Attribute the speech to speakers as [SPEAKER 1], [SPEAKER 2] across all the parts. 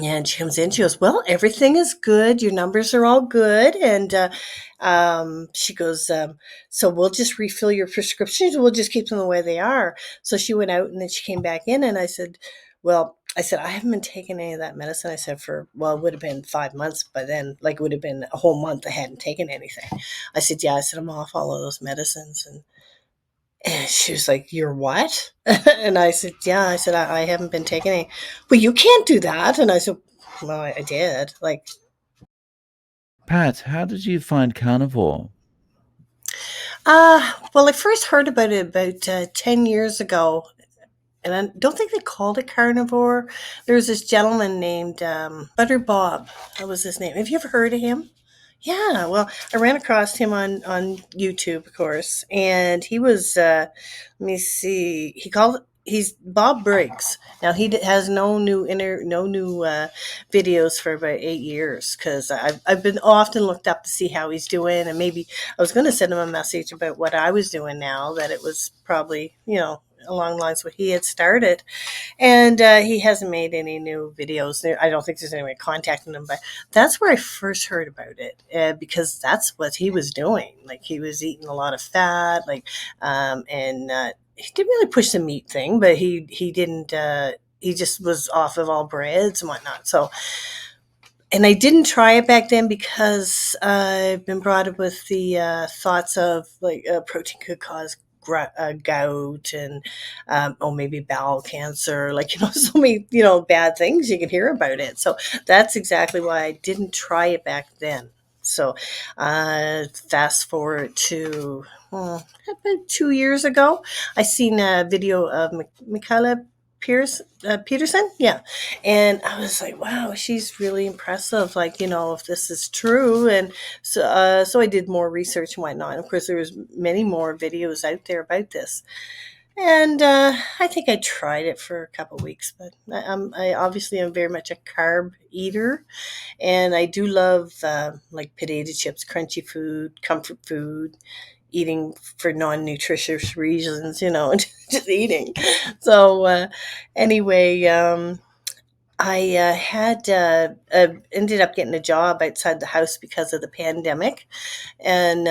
[SPEAKER 1] And she comes in, she goes, "Well, everything is good. Your numbers are all good." And she goes, "So we'll just refill your prescriptions. We'll just keep them the way they are." So she went out and then she came back in, and I said, "Well," I said, "I haven't been taking any of that medicine." I said, "For, well, it would have been 5 months by then. Like, it would have been a whole month I hadn't taken anything." I said, "Yeah," I said, "I'm off all of those medicines." And she was like, "You're what?" And I said, "Yeah." I said, I haven't been taking any." "Well, you can't do that." And I said, "Well, I did." Like,
[SPEAKER 2] Pat, how did you find Carnivore?
[SPEAKER 1] well, I first heard about it about 10 years ago. And I don't think they called it carnivore. There was this gentleman named Butter Bob. That was his name. Have you ever heard of him? Yeah, well, I ran across him on YouTube, of course, and he was. Let me see. He's Bob Briggs. Now has no new videos for about 8 years because I've been often looked up to see how he's doing, and maybe I was going to send him a message about what I was doing now that it was probably along the lines what he had started, and he hasn't made any new videos. I don't think there's any way contacting him, but that's where I first heard about it because that's what he was doing. Like, he was eating a lot of fat, like, and he didn't really push the meat thing, but he didn't. He just was off of all breads and whatnot. So, and I didn't try it back then because I've been brought up with the thoughts of like protein could cause gout and maybe bowel cancer, like, so many bad things you can hear about it. So that's exactly why I didn't try it back then. So fast forward to about 2 years ago, I seen a video of Michaela Peterson, yeah, and I was like, wow, she's really impressive. Like, if this is true. And so I did more research and whatnot. Of course, there was many more videos out there about this. And I think I tried it for a couple of weeks, but I obviously am very much a carb eater, and I do love like potato chips, crunchy food, comfort food, eating for non-nutritious reasons, just eating. So anyway, I had ended up getting a job outside the house because of the pandemic, and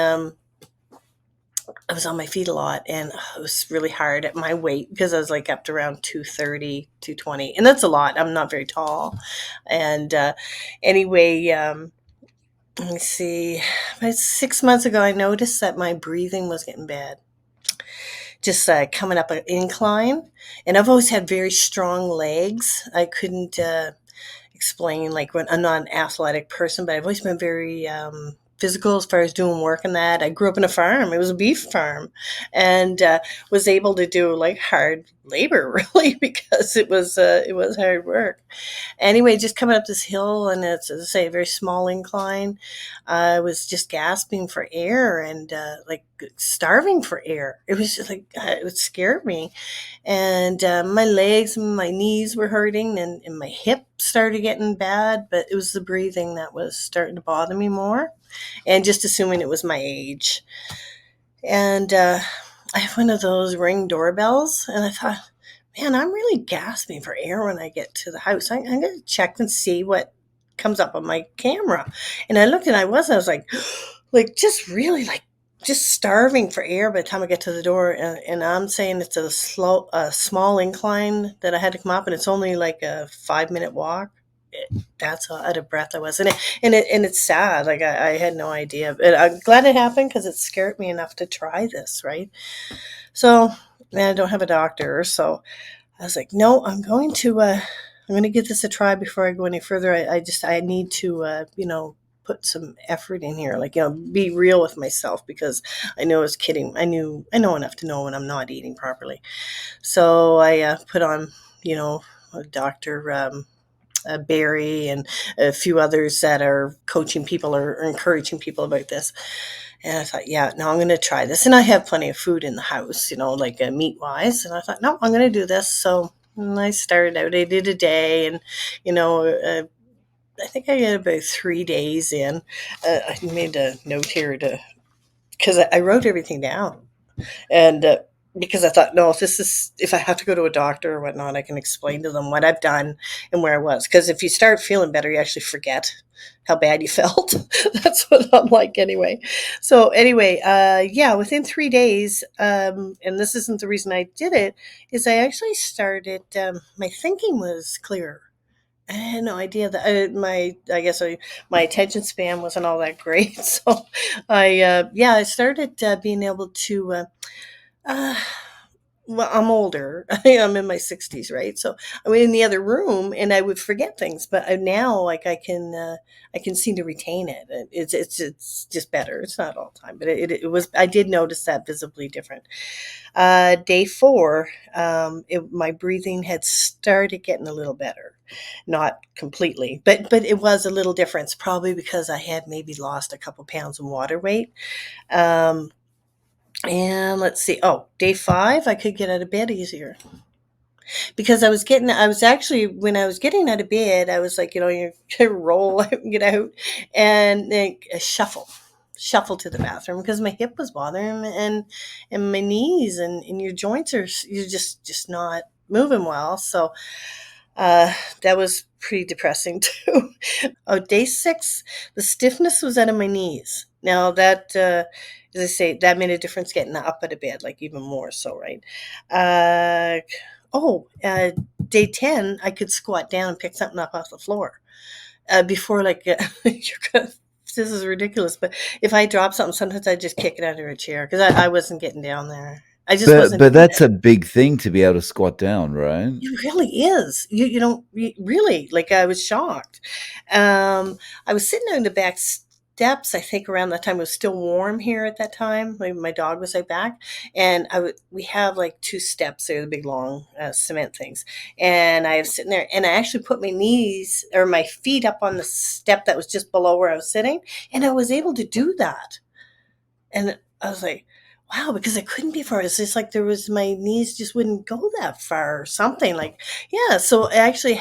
[SPEAKER 1] I was on my feet a lot, and it was really hard at my weight because I was like up to around 230, 220, and that's a lot. I'm not very tall. And anyway, let me see. About 6 months ago, I noticed that my breathing was getting bad, just coming up an incline. And I've always had very strong legs. I couldn't explain, like, when I'm not an athletic person, but I've always been very physical as far as doing work and that. I grew up in a farm. It was a beef farm, and was able to do like hard labor really because it was hard work. Anyway, just coming up this hill, and it's, as I say, a very small incline. I was just gasping for air and like starving for air. It was just like it scared me, and my legs and my knees were hurting, and my hip started getting bad. But it was the breathing that was starting to bother me more, and just assuming it was my age. And I have one of those Ring doorbells, and I thought, man, I'm really gasping for air when I get to the house. I'm going to check and see what comes up on my camera. And I looked, and I was like just really like just starving for air by the time I get to the door. And I'm saying it's a small incline that I had to come up, and it's only like a 5 minute walk. That's how out of breath I was, and it's sad. Like, I had no idea, but I'm glad it happened because it scared me enough to try this, right? So, man, I don't have a doctor, so I was like, no, I'm going to give this a try before I go any further. I need to, put some effort in here, like, be real with myself, because I know I was kidding. I know enough to know when I'm not eating properly. So I put on, Dr. Barry and a few others that are coaching people or encouraging people about this. And I thought, yeah, no, I'm going to try this. And I have plenty of food in the house, like meat wise. And I thought, no, I'm going to do this. So I started out, I did a day, and, I think I got about 3 days in. I made a note here because I wrote everything down. And because I thought, no, if this is, if I have to go to a doctor or whatnot, I can explain to them what I've done and where I was. Because if you start feeling better, you actually forget how bad you felt. That's what I'm like anyway. So anyway, yeah, within 3 days, and this isn't the reason I did it, is I actually started. My thinking was clearer. I had no idea that my attention span wasn't all that great. So yeah, I started being able to. Uh, well, I'm older. I'm in my 60s, right? So I'm in the other room, and I would forget things. But now, like I can seem to retain it. It's just better. It's not all the time, but it was. I did notice that visibly different. Day four, my breathing had started getting a little better, not completely, but it was a little difference. Probably because I had maybe lost a couple pounds of water weight. Um, and let's see. Oh, day five, I could get out of bed easier because I was actually, when I was getting out of bed, I was like, you roll out and get out and then shuffle to the bathroom because my hip was bothering me and my knees and your joints are, you're just not moving well. So, that was pretty depressing too. Oh, day six, the stiffness was out of my knees. Now that, as I say, that made a difference getting up out of bed, like even more so, right? Uh, oh, day 10, I could squat down and pick something up off the floor. Before, like, this is ridiculous, but if I drop something, sometimes I just kick it under a chair because I wasn't getting down there. I just wasn't
[SPEAKER 2] But
[SPEAKER 1] doing
[SPEAKER 2] that's
[SPEAKER 1] it.
[SPEAKER 2] a big thing to be able to squat down, right?
[SPEAKER 1] It really is. You don't really, like, I was shocked. I was sitting on the back steps. I think around that time it was still warm here at that time. My dog was out back, and we have like two steps there, the big long cement things. And I was sitting there, and I actually put my knees or my feet up on the step that was just below where I was sitting, and I was able to do that. And I was like, wow, because I couldn't before. It's just like there was, my knees just wouldn't go that far or something. Like, yeah. So I actually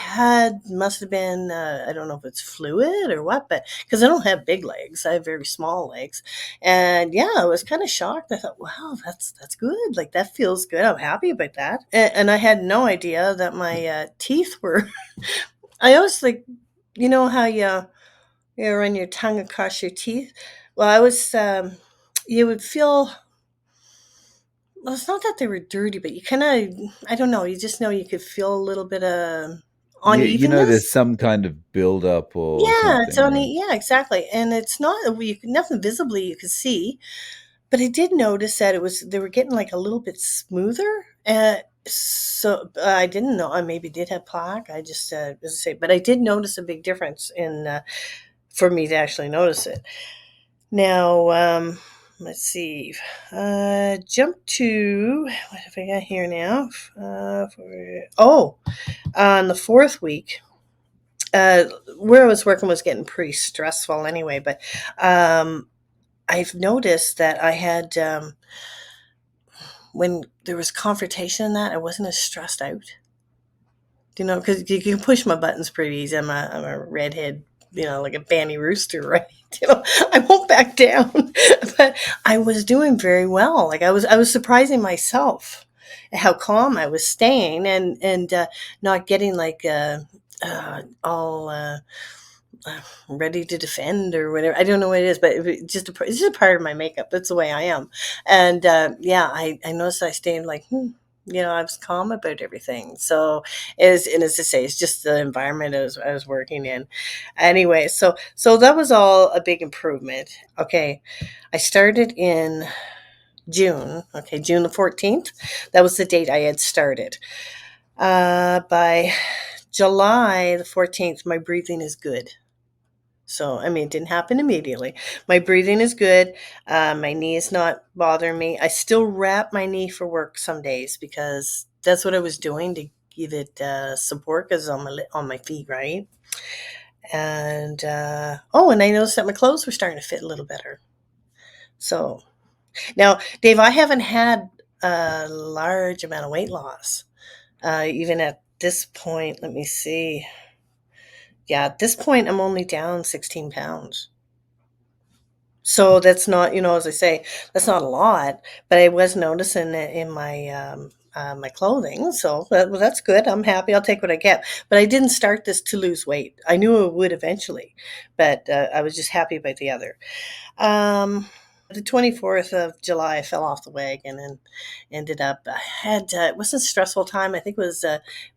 [SPEAKER 1] must have been, I don't know if it's fluid or what, but because I don't have big legs, I have very small legs. And yeah, I was kind of shocked. I thought, wow, that's good. Like, that feels good. I'm happy about that. And I had no idea that my teeth were, I always like, how you run your tongue across your teeth. Well, you would feel, well, it's not that they were dirty, but you kind of, I don't know, you just know you could feel a little bit of
[SPEAKER 2] You know, there's
[SPEAKER 1] unevenness.
[SPEAKER 2] some kind of build up or
[SPEAKER 1] Yeah, it's
[SPEAKER 2] something, right?
[SPEAKER 1] only, yeah, exactly. And it's not, nothing visibly you could see, but I did notice that they were getting like a little bit smoother. So I didn't know, I maybe did have plaque. I just, as I say, but I did notice a big difference for me to actually notice it. Now, let's see. Jump to, what have I got here now? On the fourth week, uh, where I was working was getting pretty stressful anyway. But I've noticed that I had, when there was confrontation in that, I wasn't as stressed out. Because you can push my buttons pretty easy. I'm a redhead, like a banny rooster, right? I won't back down. But I was doing very well. Like, I was surprising myself at how calm I was staying and not getting like all ready to defend or whatever. I don't know what it is, but it's just a part of my makeup. That's the way I am. And yeah, I noticed I stayed like, I was calm about everything. So and as I say, it's just the environment I was working in. Anyway, so that was all a big improvement. Okay, I started in June. Okay, June the 14th. That was the date I had started. By July the 14th, my breathing is good. So, I mean, it didn't happen immediately. My breathing is good. My knee is not bothering me. I still wrap my knee for work some days because that's what I was doing to give it support because on my feet, right? And and I noticed that my clothes were starting to fit a little better. So now, Dave, I haven't had a large amount of weight loss. Even at this point, let me see. Yeah, at this point, I'm only down 16 pounds. So that's not, as I say, that's not a lot, but I was noticing it in my clothing. So well, that's good. I'm happy. I'll take what I get. But I didn't start this to lose weight. I knew I would eventually, but I was just happy about the other. The 24th of July, I fell off the wagon and ended up, I had, it wasn't a stressful time. I think it was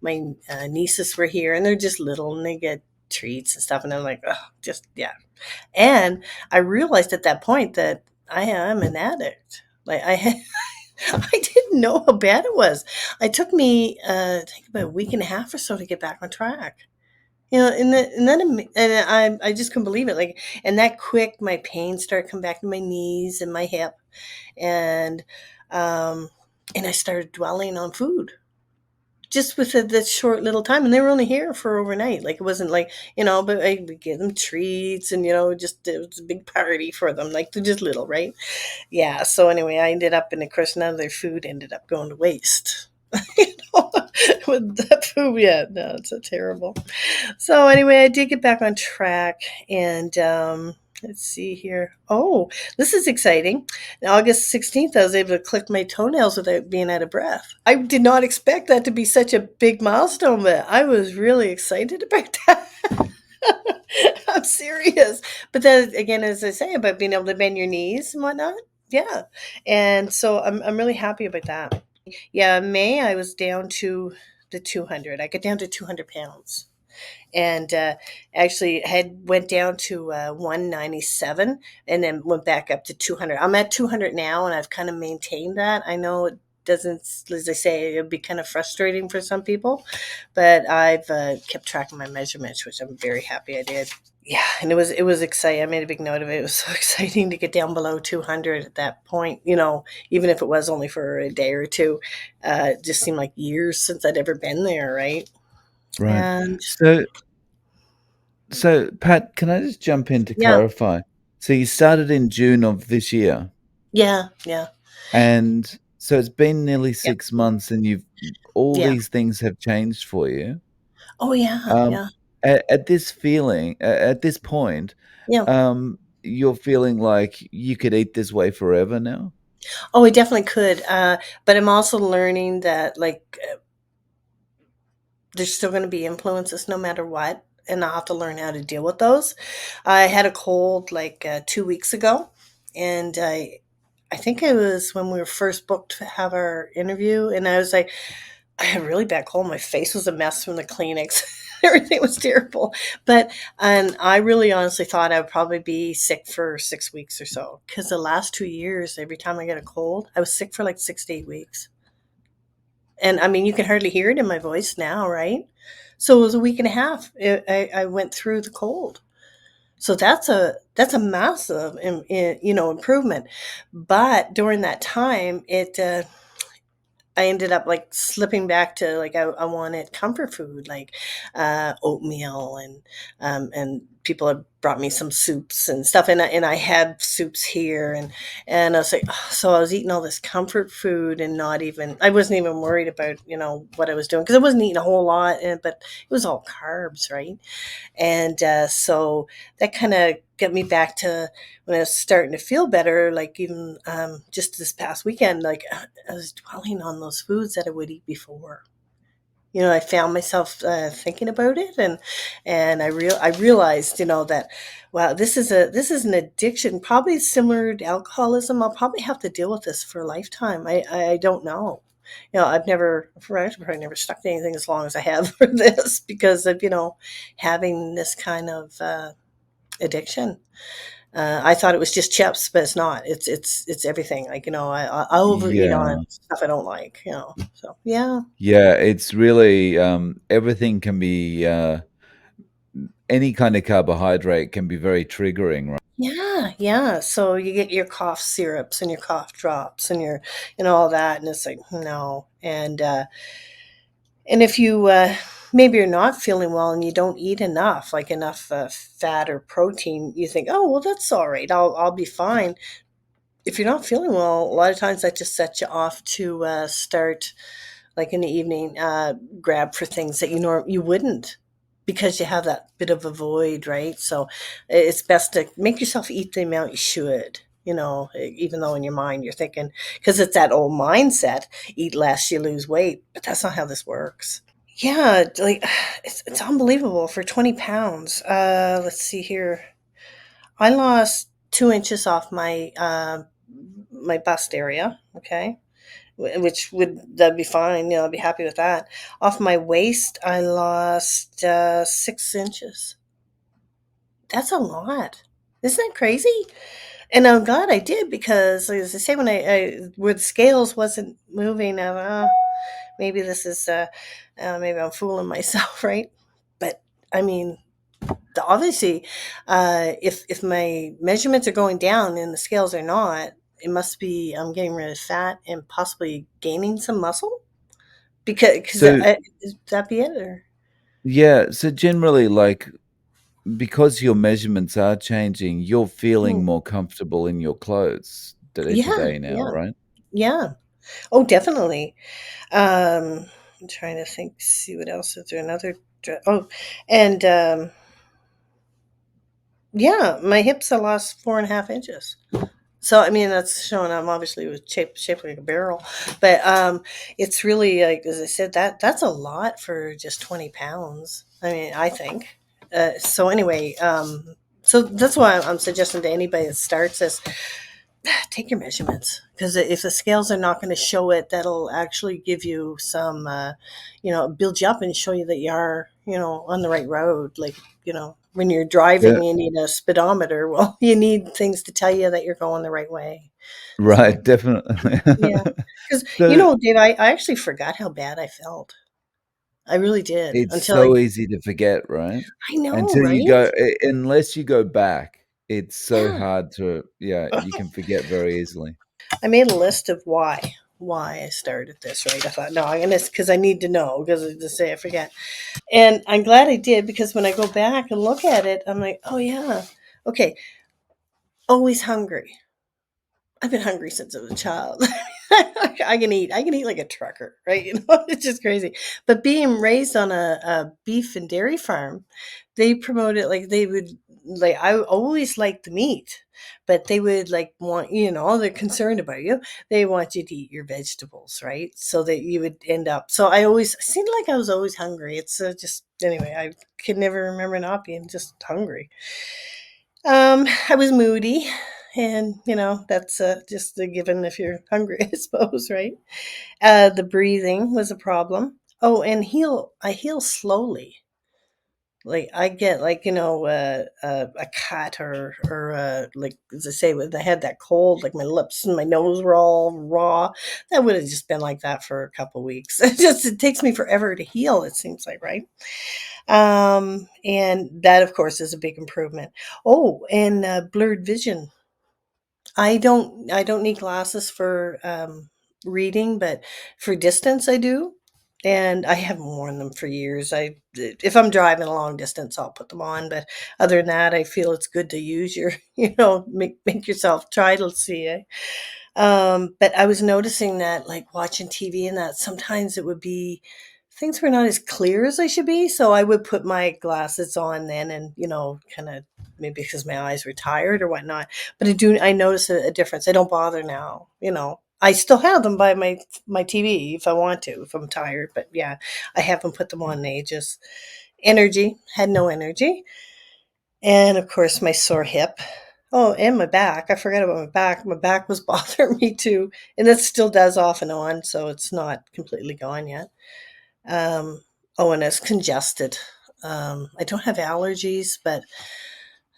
[SPEAKER 1] my nieces were here and they're just little and they get treats and stuff. And I'm like, oh, just, yeah. And I realized at that point that I am an addict. Like I had, I didn't know how bad it was. It took me, I think about a week and a half or so to get back on track. And I just couldn't believe it. Like, and that quick, my pain started coming back to my knees and my hip, and um, and I started dwelling on food just with this short little time. And they were only here for overnight. Like it wasn't like but I would give them treats, and just it was a big party for them. Like they're just little, right? Yeah. So anyway, I ended up, and of course, none of their food ended up going to waste. you know, with that food, yeah, no, it's so terrible. So anyway, I did get back on track, and let's see here. Oh, this is exciting. August 16th, I was able to click my toenails without being out of breath. I did not expect that to be such a big milestone, but I was really excited about that. I'm serious. But then again, as I say about being able to bend your knees and whatnot, yeah. And so I'm really happy about that. Yeah, in May I was down to the 200. I got down to 200 pounds, and actually had went down to 197 and then went back up to 200. I'm at 200 now, and I've kind of maintained that. I know it doesn't, as I say, it'd be kind of frustrating for some people, but I've kept track of my measurements, which I'm very happy I did. Yeah, and it was exciting. I made a big note of it. It was so exciting to get down below 200 at that point. Even if it was only for a day or two, it just seemed like years since I'd ever been there, right?
[SPEAKER 2] Right.
[SPEAKER 1] And
[SPEAKER 2] So, so Pat, can I just jump in to
[SPEAKER 1] yeah,
[SPEAKER 2] clarify? So you started in June of this year,
[SPEAKER 1] yeah, yeah,
[SPEAKER 2] and so it's been nearly
[SPEAKER 1] yep,
[SPEAKER 2] 6 months, and you've all
[SPEAKER 1] yeah.
[SPEAKER 2] these things have changed for you.
[SPEAKER 1] Oh yeah,
[SPEAKER 2] Um,
[SPEAKER 1] yeah,
[SPEAKER 2] at this point,
[SPEAKER 1] yeah.
[SPEAKER 2] you're feeling like you could eat this way forever now?
[SPEAKER 1] Oh, I definitely could. But I'm also learning that like there's still going to be influences no matter what, and I'll have to learn how to deal with those. I had a cold like 2 weeks ago, and I think it was when we were first booked to have our interview, and I was like, I had a really bad cold. My face was a mess from the Kleenex. Everything was terrible. And I really honestly thought I would probably be sick for 6 weeks or so. Because the last 2 years, every time I get a cold, I was sick for like 6 to 8 weeks. And I mean, you can hardly hear it in my voice now, right? So it was a week and a half. I went through the cold. So that's a massive improvement. But during that time, I ended up like slipping back to like I wanted comfort food like oatmeal, and people had brought me some soups and stuff, and I had soups here, and I was like, oh, so I was eating all this comfort food, and not even I wasn't even worried about what I was doing, because I wasn't eating a whole lot, but it was all carbs, right? And so that kind of got me back to when I was starting to feel better, like even just this past weekend, like I was dwelling on those foods that I would eat before. I found myself thinking about it, and I realized, that wow, this is an addiction, probably similar to alcoholism. I'll probably have to deal with this for a lifetime. I don't know. I've probably never stuck to anything as long as I have for this, because of having this kind of addiction. I thought it was just chips, but it's not. It's everything. Like I overeat on
[SPEAKER 2] Yeah.
[SPEAKER 1] stuff I don't like. So yeah.
[SPEAKER 2] Yeah, it's really, everything can be, any kind of carbohydrate can be very triggering, right?
[SPEAKER 1] Yeah, yeah. So you get your cough syrups and your cough drops and your all that, and it's like no. And if you maybe you're not feeling well and you don't eat enough, like enough fat or protein, you think, oh well, that's all right. I'll be fine. If you're not feeling well, a lot of times that just sets you off to start like in the evening, grab for things that you wouldn't. because you have that bit of a void, right? So it's best to make yourself eat the amount you should. Even though in your mind you're thinking, because it's that old mindset, eat less, you lose weight, but that's not how this works. Yeah, like it's unbelievable for 20 pounds. Let's see here. I lost 2 inches off my bust area. Okay, which that'd be fine. I'd be happy with that. Off my waist, I lost 6 inches. That's a lot. Isn't that crazy? And I'm glad I did because, as I say, when I where the scales wasn't moving, maybe this is maybe I'm fooling myself, right? But I mean, obviously, if my measurements are going down and the scales are not, it must be I'm getting rid of fat and possibly gaining some muscle. Because
[SPEAKER 2] So
[SPEAKER 1] is that be it? Or
[SPEAKER 2] yeah, so generally, like because your measurements are changing, you're feeling
[SPEAKER 1] Hmm.
[SPEAKER 2] more comfortable in your clothes day to
[SPEAKER 1] Yeah,
[SPEAKER 2] day now,
[SPEAKER 1] yeah,
[SPEAKER 2] right?
[SPEAKER 1] yeah. Oh, definitely. I'm trying to think. See what else is there. Another. Oh, and yeah, my hips I lost 4.5 inches. So I mean that's showing I'm obviously was shaped like a barrel, but it's really like as I said that's a lot for just 20 pounds. I mean I think. So anyway, so that's why I'm suggesting to anybody that starts this, take your measurements because if the scales are not going to show it, that'll actually give you some, build you up and show you that you are, on the right road. Like, when you're
[SPEAKER 2] Yeah,
[SPEAKER 1] driving, you need a speedometer. Well, you need things to tell you that you're going the right way. So,
[SPEAKER 2] right, definitely.
[SPEAKER 1] yeah. Because,
[SPEAKER 2] So
[SPEAKER 1] Dave, I actually forgot how bad I felt. I really did
[SPEAKER 2] it's
[SPEAKER 1] until I,
[SPEAKER 2] so easy to forget, right?
[SPEAKER 1] I know,
[SPEAKER 2] Until you
[SPEAKER 1] right?
[SPEAKER 2] go unless you go back, it's so
[SPEAKER 1] Yeah.
[SPEAKER 2] hard to yeah, you can forget very easily.
[SPEAKER 1] I made a list of why I started this, right? I thought, no, I'm gonna, because I need to know, because to say I forget. And I'm glad I did because when I go back and look at it, I'm like, oh yeah, okay, always hungry. I've been hungry since I was a child. I can eat. I can eat like a trucker, right? It's just crazy. But being raised on a beef and dairy farm, they promote it like they would like. I always liked the meat, but they would like want they're concerned about you. They want you to eat your vegetables, right? So that you would end up. So I always seemed like I was always hungry. It's just anyway. I could never remember not being just hungry. I was moody, and that's just a given if you're hungry, I suppose, right? The breathing was a problem. Oh, and I heal slowly. Like I get like a cut or like as I say when I had that cold, like my lips and my nose were all raw. That would have just been like that for a couple weeks. It takes me forever to heal. It seems like, right? And that of course is a big improvement. Oh, and blurred vision. I don't need glasses for reading, but for distance I do. And I haven't worn them for years. If I'm driving a long distance, I'll put them on. But other than that, I feel it's good to use your, make yourself try to see it. But I was noticing that, like watching TV and that, sometimes it would be things were not as clear as they should be. So I would put my glasses on then and, kind of maybe because my eyes were tired or whatnot. But I notice a difference. I don't bother now, I still have them by my TV if I want to, if I'm tired. But yeah, I haven't put them on in ages. Energy, had no energy. And of course, my sore hip. Oh, and my back. I forgot about my back. My back was bothering me too. And it still does off and on. So it's not completely gone yet. Oh, and it's congested. I don't have allergies, but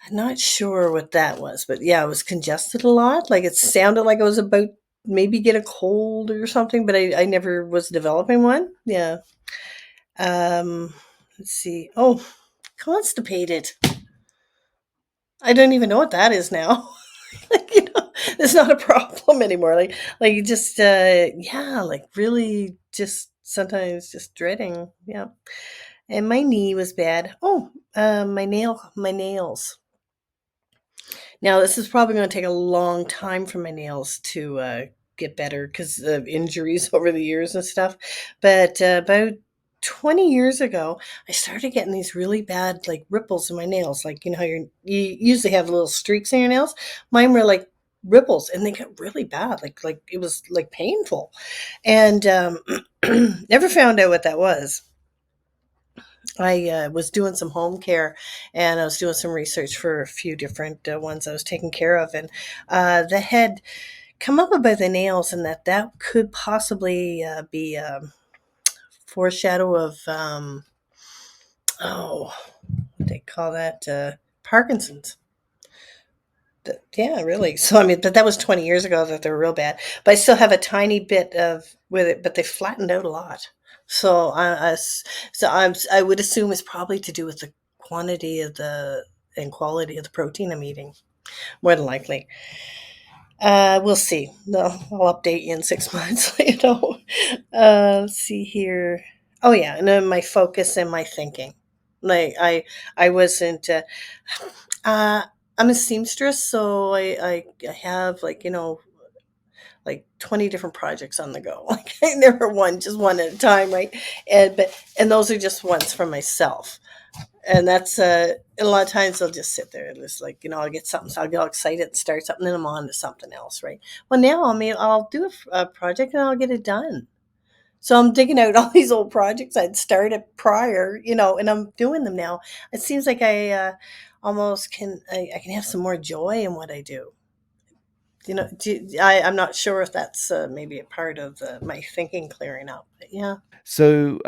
[SPEAKER 1] I'm not sure what that was. But yeah, it was congested a lot. Like it sounded like I was about maybe get a cold or something, but I never was developing one. Yeah. Um, let's see. Oh, constipated. I don't even know what that is now. Like, it's not a problem anymore. Like you just, yeah, like really just sometimes just dreading. Yeah. And my knee was bad. Oh, my nails. Now this is probably going to take a long time for my nails to get better because of injuries over the years and stuff. But about 20 years ago, I started getting these really bad like ripples in my nails. Like, you know how you usually have little streaks in your nails? Mine were like ripples and they got really bad. Like it was like painful. And never found out what that was. I was doing some home care and I was doing some research for a few different ones I was taking care of. And the had come up about the nails and that could possibly be foreshadow of oh, what they call that Parkinson's. Yeah, really. So I mean, but that was 20 years ago that they were real bad. But I still have a tiny bit of with it, but they flattened out a lot. So I would assume it's probably to do with the quantity of the and quality of the protein I'm eating, more than likely. We'll see. No, I'll update you in 6 months. You know. Let's see here. Oh yeah, and then my focus and my thinking. Like I wasn't. Uh, I'm a seamstress, so I have like like 20 different projects on the go. Like I never one just one at a time, right? And those are just ones for myself. And that's a lot of times I'll just sit there and just like I'll get something, so I'll get all excited and start something, and I'm on to something else, right? Well, now I mean I'll do a project and I'll get it done. So I'm digging out all these old projects I'd started prior, and I'm doing them now. It seems like I almost I can have some more joy in what I do. I'm not sure if that's maybe a part of my thinking clearing up. But yeah.
[SPEAKER 2] So,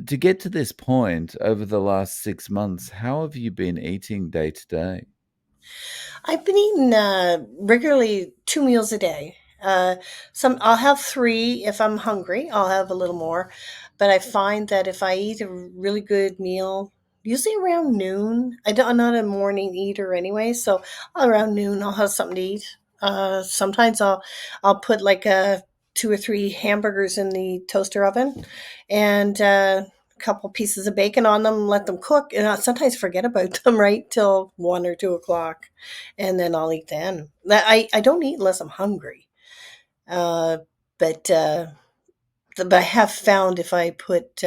[SPEAKER 2] to get to this point over the last 6 months, how have you been eating day to day?
[SPEAKER 1] I've been eating regularly 2 meals a day. Some I'll have three if I'm hungry. I'll have a little more, but I find that if I eat a really good meal, usually around noon. I'm not a morning eater anyway, so around noon I'll have something to eat. Sometimes I'll put like two or three hamburgers in the toaster oven, and a couple pieces of bacon on them, let them cook, and I sometimes forget about them right till 1 or 2 o'clock, and then I'll eat then. I don't eat unless I'm hungry, uh, but but I have found if I put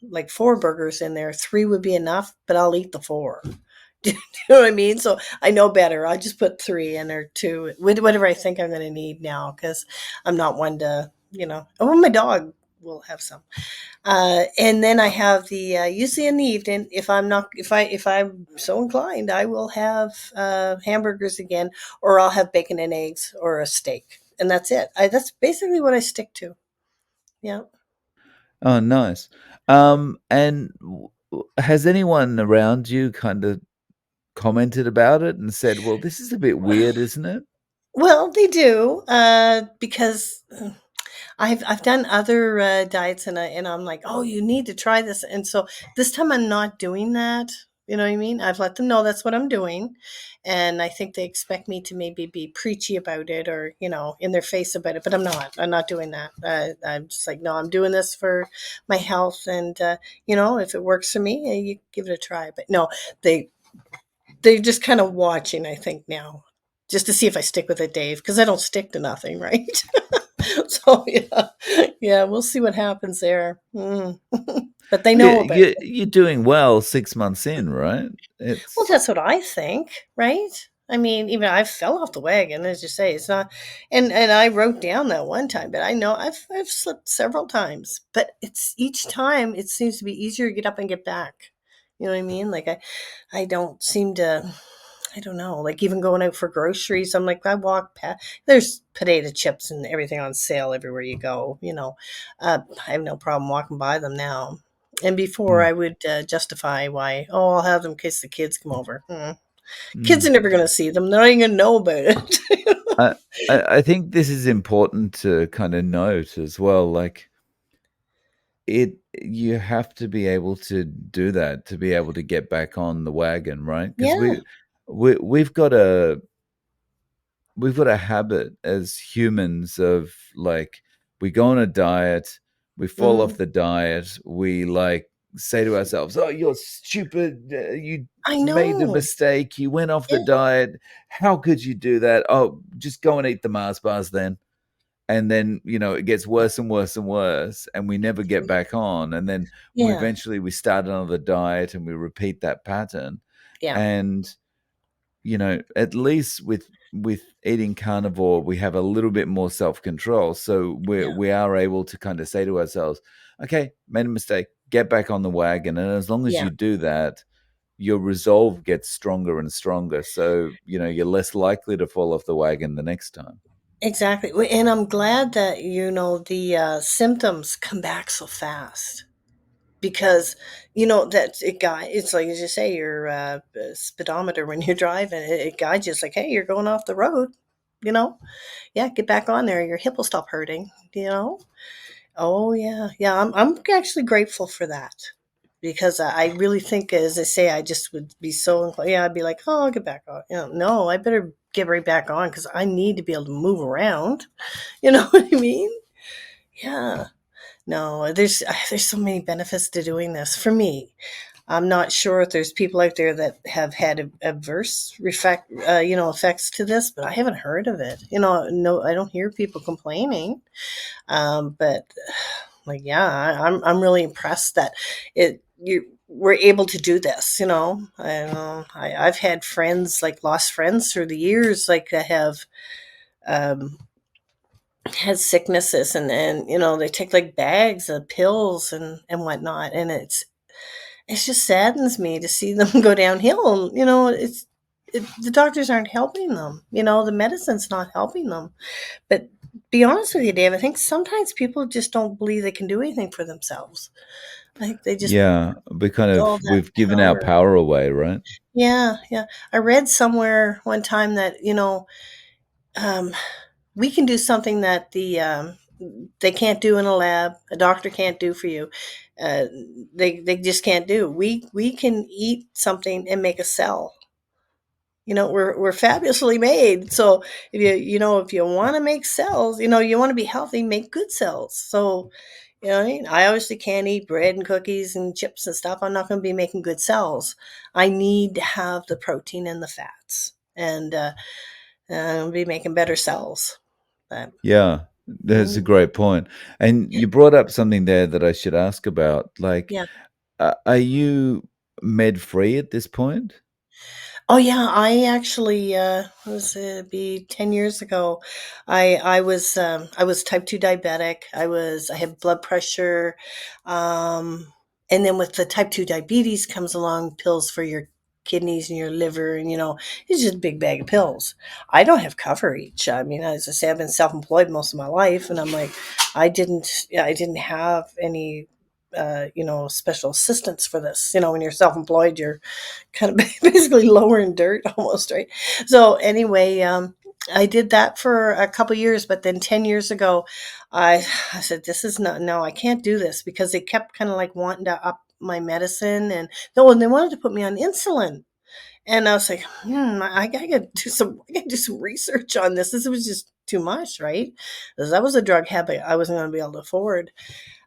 [SPEAKER 1] like four burgers in there, three would be enough, but I'll eat the four. Do you know what I mean? So I know better. I just put three in or two, whatever I think I'm going to need now, because I'm not one to, Oh, my dog will have some. And then I have the usually in the evening, if I'm not if I'm so inclined, I will have hamburgers again, or I'll have bacon and eggs or a steak, and that's it. That's basically what I stick to. Yeah.
[SPEAKER 2] Oh, nice. And has anyone around you kind of commented about it and said, "Well, this is a bit weird, isn't it?"
[SPEAKER 1] Well, they do because I've done other diets, and I'm like, oh, you need to try this, and so this time I'm not doing that. You know what I mean? I've let them know that's what I'm doing, and I think they expect me to maybe be preachy about it, or in their face about it, but I'm not. I'm not doing that. I'm just like, no, I'm doing this for my health, and if it works for me, you give it a try. But no, they they're just kind of watching, I think now, just to see if I stick with it, Dave, because I don't stick to nothing, right? So yeah, yeah, we'll see what happens there. But they
[SPEAKER 2] Well,
[SPEAKER 1] know about
[SPEAKER 2] you
[SPEAKER 1] it.
[SPEAKER 2] you're doing well 6 months in, right?
[SPEAKER 1] Well,
[SPEAKER 2] It's
[SPEAKER 1] that's what I think, right? I mean, even I fell off the wagon, as you say. It's not, and I wrote down that one time, but I know I've slipped several times. But it's each time it seems to be easier to get up and get back. You know what I mean? Like I don't seem to. I don't know. Like even going out for groceries, I'm like I walk past. There's potato chips and everything on sale everywhere you go. I have no problem walking by them now. And before
[SPEAKER 2] mm,
[SPEAKER 1] I would justify why, oh, I'll have them in case the kids come over. Kids
[SPEAKER 2] mm.
[SPEAKER 1] are never going to see them. They're not even going to know about it.
[SPEAKER 2] I, I think this is important to kind of note as well. Like you have to be able to do that to be able to get back on the wagon, right? Because
[SPEAKER 1] Yeah.
[SPEAKER 2] we've got a habit as humans of like we go on a diet, we fall off
[SPEAKER 1] Hmm.
[SPEAKER 2] the diet, we like say to ourselves, "Oh, you're stupid! You
[SPEAKER 1] I
[SPEAKER 2] made a
[SPEAKER 1] know.
[SPEAKER 2] mistake. You went off the
[SPEAKER 1] Yeah.
[SPEAKER 2] diet. How could you do that? Oh, just go and eat the Mars bars then." and then it gets worse and worse and worse, and we never get back on, and then
[SPEAKER 1] Yeah.
[SPEAKER 2] eventually we start another diet and we repeat that pattern.
[SPEAKER 1] Yeah.
[SPEAKER 2] And at least with eating carnivore, we have a little bit more self-control, so we
[SPEAKER 1] Yeah.
[SPEAKER 2] we are able to kind of say to ourselves, okay, made a mistake, get back on the wagon. And as long as
[SPEAKER 1] Yeah.
[SPEAKER 2] you do that, your resolve gets stronger and stronger, so you're less likely to fall off the wagon the next time.
[SPEAKER 1] Exactly. And I'm glad that, the symptoms come back so fast because, that it's like, as you say, your speedometer when you're driving, it guides you. It's like, hey, you're going off the road, you know? Yeah, get back on there. Your hip will stop hurting, you know? Oh, yeah. Yeah. I'm actually grateful for that because I really think, as I say, I just would be so inclined. Yeah, I'd be like, oh, I'll get back on. No, I better get right back on because I need to be able to move around. You know what I mean? Yeah. No, there's so many benefits to doing this for me. I'm not sure if there's people out there that have had effects to this, but I haven't heard of it. No, I don't hear people complaining. But like, yeah, I'm really impressed that it you were able to do this. I've had friends, like lost friends through the years, like that have um, had sicknesses, and they take like bags of pills and whatnot, and it's just saddens me to see them go downhill. The doctors aren't helping them. The medicine's not helping them. But be honest with you, Dave, I think sometimes people just don't believe they can do anything for themselves. I think they just
[SPEAKER 2] Yeah,
[SPEAKER 1] all that
[SPEAKER 2] we've given our
[SPEAKER 1] power.
[SPEAKER 2] power away, right?
[SPEAKER 1] Yeah, yeah. I read somewhere one time that um, we can do something that they can't do in a lab. A doctor can't do for you. Uh, they just can't do. We can eat something and make a cell. We're fabulously made. So if you want to make cells, you want to be healthy, make good cells. So what I mean? I obviously can't eat bread and cookies and chips and stuff. I'm not going to be making good cells. I need to have the protein and the fats, and I'll be making better cells. But
[SPEAKER 2] Yeah, that's a
[SPEAKER 1] mm,
[SPEAKER 2] great point. And
[SPEAKER 1] yeah,
[SPEAKER 2] you brought up something there that I should ask about. Like,
[SPEAKER 1] yeah.
[SPEAKER 2] are you med free at this point?
[SPEAKER 1] Oh yeah, I actually was be 10 years ago. I was type 2 diabetic. I had blood pressure, um and then with the type 2 diabetes comes along pills for your kidneys and your liver, and it's just a big bag of pills. I don't have coverage. I mean, as I say, I've been self-employed most of my life, and I'm like, I didn't have any special assistance for this. When you're self-employed, you're kind of basically lower in dirt almost, right? So anyway, I did that for a couple years, but then 10 years ago, I said, this is not, no, I can't do this, because they kept kind of like wanting to up my medicine, and no, and they wanted to put me on insulin. And I was like, I gotta do some research on this. This was just too much, right? Because that was a drug habit I wasn't going to be able to afford.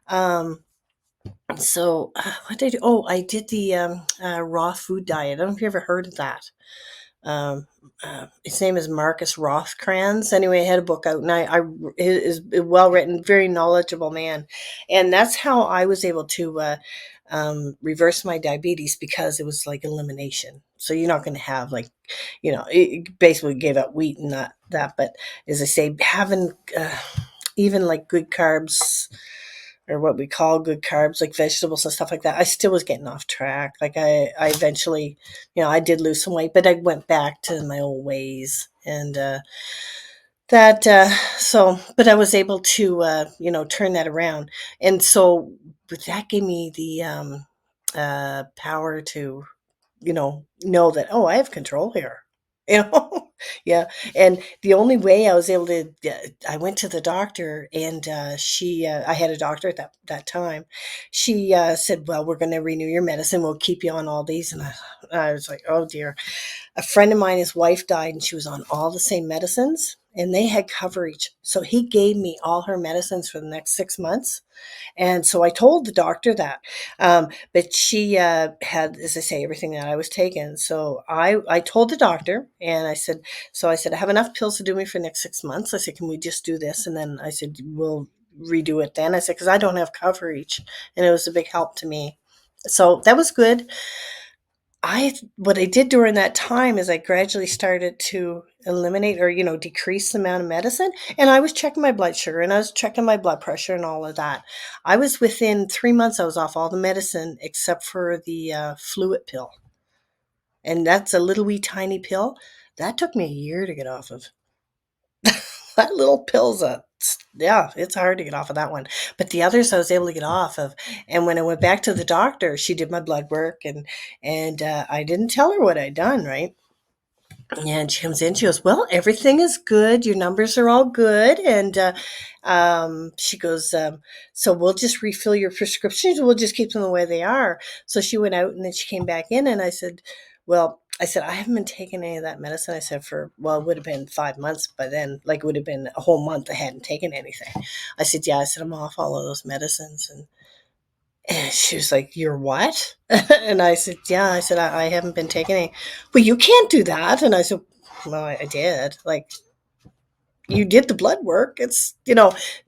[SPEAKER 1] Um, so what did I do? Oh, I did the raw food diet. I don't know if you ever heard of that. Um, his name is Marcus Rothkranz. Anyway, I had a book out, and I is well written, very knowledgeable man, and that's how I was able to reverse my diabetes, because it was like elimination. So you're not going to have, like, it basically gave up wheat and that, but as I say, having even like good carbs, or what we call good carbs, like vegetables and stuff like that, I still was getting off track. Like I eventually, I did lose some weight, but I went back to my old ways. And that, so, but I was able to, turn that around. And so, but that gave me the power to, know that, oh, I have control here. Yeah. And the only way I was able to, I went to the doctor, and I had a doctor at that time. She said, well, we're going to renew your medicine. We'll keep you on all these. And I was like, oh dear. A friend of mine, his wife died, and she was on all the same medicines. and they had coverage. So he gave me all her medicines for the next 6 months. And so I told the doctor that, but she had, as I say, everything that I was taking. So I told the doctor, and I said, I have enough pills to do me for the next 6 months. I said, can we just do this? And then I said, we'll redo it then. I said, because I don't have coverage, and it was a big help to me. So that was good. I What I did during that time is I gradually started to eliminate, or decrease the amount of medicine, and I was checking my blood sugar, and I was checking my blood pressure and all of that. I was within 3 months, I was off all the medicine except for the fluid pill, and that's a little wee tiny pill. That took me a year to get off of. That little pill's yeah, it's hard to get off of that one. But the others I was able to get off of. And when I went back to the doctor, she did my blood work, and I didn't tell her what I'd done, right? And she comes in, she goes, well, everything is good. Your numbers are all good. And she goes, so we'll just refill your prescriptions. We'll just keep them the way they are. So she went out, and then she came back in, and I said, I haven't been taking any of that medicine. I said, it would have been 5 months by then. Like, it would have been a whole month I hadn't taken anything. I said, yeah, I said, I'm off all of those medicines. And she was like, you're what? And I said, yeah, I said, I haven't been taking any. Well, you can't do that. And I said, well, I did. Like, you did the blood work.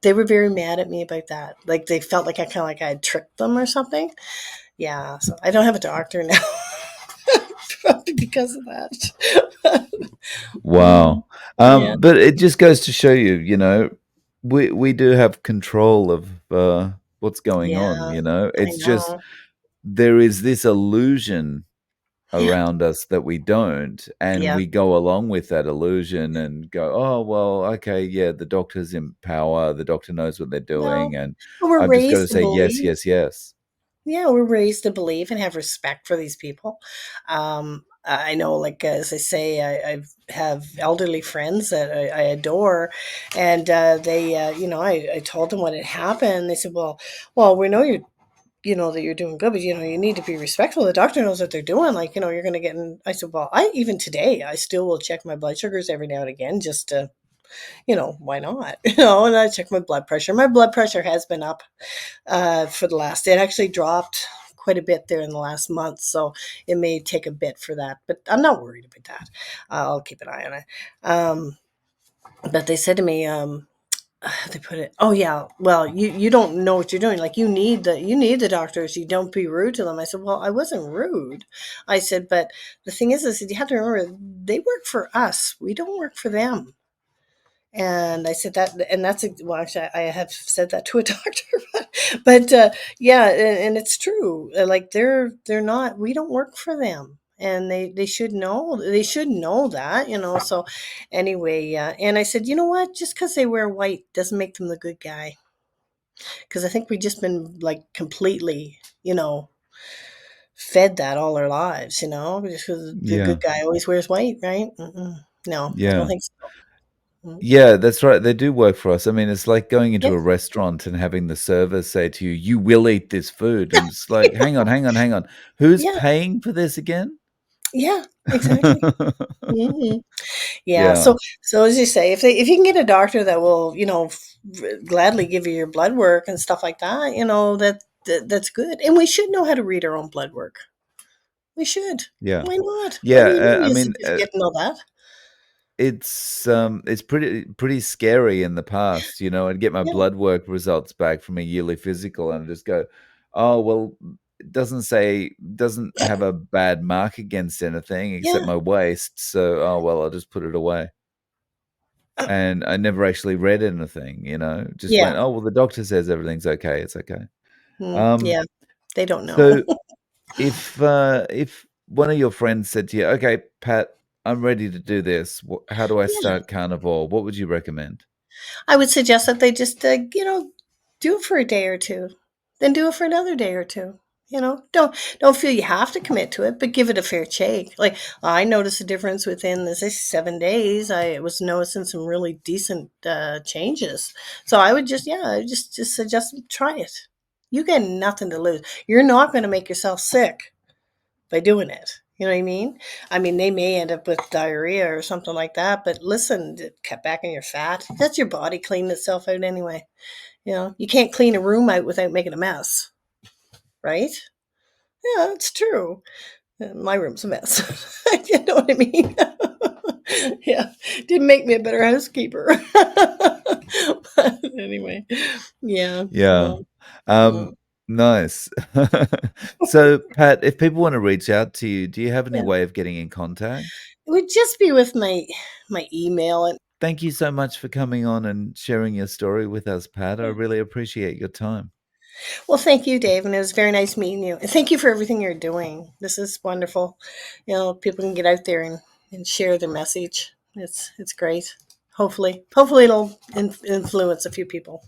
[SPEAKER 1] They were very mad at me about that. Like, they felt like I had tricked them or something. Yeah. So I don't have a doctor now. Probably because of that. Mm,
[SPEAKER 2] Wow.
[SPEAKER 1] yeah.
[SPEAKER 2] But it just goes to show you, we do have control of what's going on,
[SPEAKER 1] Yeah. I
[SPEAKER 2] It's just
[SPEAKER 1] know.
[SPEAKER 2] there is this illusion
[SPEAKER 1] Yeah.
[SPEAKER 2] around us that we don't, and
[SPEAKER 1] Yeah.
[SPEAKER 2] we go along with that illusion and go, "Oh, well, okay, yeah, the doctor's in power, the doctor knows what they're doing,
[SPEAKER 1] Well,
[SPEAKER 2] and
[SPEAKER 1] we're
[SPEAKER 2] I've just got to
[SPEAKER 1] raised to
[SPEAKER 2] say yes,
[SPEAKER 1] believe.
[SPEAKER 2] yes, yes."
[SPEAKER 1] Yeah, we're raised to believe and have respect for these people. I know, like, as I say, I have elderly friends that I adore, and I told them what had happened. They said, well, we know that you're doing good, but you need to be respectful. The doctor knows what they're doing. Like, you're going to get in. I said, well, I even today, I still will check my blood sugars every now and again, just to, why not? And I check my blood pressure. My blood pressure has been up for the last. It actually dropped quite a bit there in the last month, so it may take a bit for that, but I'm not worried about that. I'll keep an eye on it. But they said to me, they put it. Oh yeah, well, you don't know what you're doing. Like, you need the doctors. You don't be rude to them. I said, well, I wasn't rude. I said, but the thing is, I said, you have to remember, they work for us. We don't work for them. And I said that, and well, actually, I have said that to a doctor, but yeah, and it's true. Like, they're not. We don't work for them, and they should know. They should know that. So anyway, and I said, you know what? Just because they wear white doesn't make them the good guy. Because I think we've just been, like, completely, fed that all our lives. Just because the
[SPEAKER 2] Yeah.
[SPEAKER 1] good guy always wears white, right? Mm-mm. No, I don't
[SPEAKER 2] Yeah.
[SPEAKER 1] think so. Mm.
[SPEAKER 2] Yeah, that's right, they do work for us. I mean, it's like going into
[SPEAKER 1] Yeah,
[SPEAKER 2] a restaurant and having the server say to you, "You will eat this food," and it's like, "Hang on, hang on, hang on. Who's
[SPEAKER 1] yeah,
[SPEAKER 2] paying for this again?"
[SPEAKER 1] yeah, exactly. Mhm. Yeah,
[SPEAKER 2] Yeah,
[SPEAKER 1] so as you say, if you can get a doctor that will, gladly give you your blood work and stuff like that, that's good. And we should know how to read our own blood work. We should.
[SPEAKER 2] yeah.
[SPEAKER 1] Why not? Why do you
[SPEAKER 2] Yeah,
[SPEAKER 1] need
[SPEAKER 2] I
[SPEAKER 1] a
[SPEAKER 2] mean,
[SPEAKER 1] certificate and all that?
[SPEAKER 2] it's pretty scary in the past, I'd get my
[SPEAKER 1] Yeah,
[SPEAKER 2] blood work results back from a yearly physical, and I'd just go, "Oh, well, it doesn't have a bad mark against anything except
[SPEAKER 1] yeah.
[SPEAKER 2] my waist, so, oh, well, I'll just put it away."
[SPEAKER 1] Uh,
[SPEAKER 2] And I never actually read anything, just
[SPEAKER 1] yeah.
[SPEAKER 2] went, "Oh, well, the doctor says everything's okay, it's okay."
[SPEAKER 1] Yeah,
[SPEAKER 2] Um,
[SPEAKER 1] they don't know.
[SPEAKER 2] so if one of your friends said to you, "Okay, Pat, I'm ready to do this. How do I
[SPEAKER 1] Yeah.
[SPEAKER 2] start carnivore?" What would you recommend?
[SPEAKER 1] I would suggest that they just, do it for a day or two, then do it for another day or two. Don't feel you have to commit to it, but give it a fair shake. Like, I noticed a difference within the 7 days. I was noticing some really decent changes. So I would just, yeah, I just suggest try it. You got nothing to lose. You're not going to make yourself sick by doing it. You know what I mean? I mean, they may end up with diarrhea or something like that, but listen, cut back on your fat. That's your body cleaning itself out anyway. You know, you can't clean a room out without making a mess, right? Yeah, it's true. My room's a mess. You know what I mean? Yeah, didn't make me a better housekeeper. But anyway, yeah.
[SPEAKER 2] Yeah.
[SPEAKER 1] Well,
[SPEAKER 2] Um,
[SPEAKER 1] mm,
[SPEAKER 2] nice. So, Pat, if people want to reach out to you, do you have any
[SPEAKER 1] yeah.
[SPEAKER 2] way of getting in contact?
[SPEAKER 1] It would just be with my email and
[SPEAKER 2] Thank you so much for coming on and sharing your story with us, Pat. I
[SPEAKER 1] yeah.
[SPEAKER 2] really appreciate your time.
[SPEAKER 1] Well, thank you, Dave, and it was very nice meeting you. And thank you for everything you're doing. This is wonderful. You know, people can get out there and share their message. It's great. Hopefully it'll influence a few people.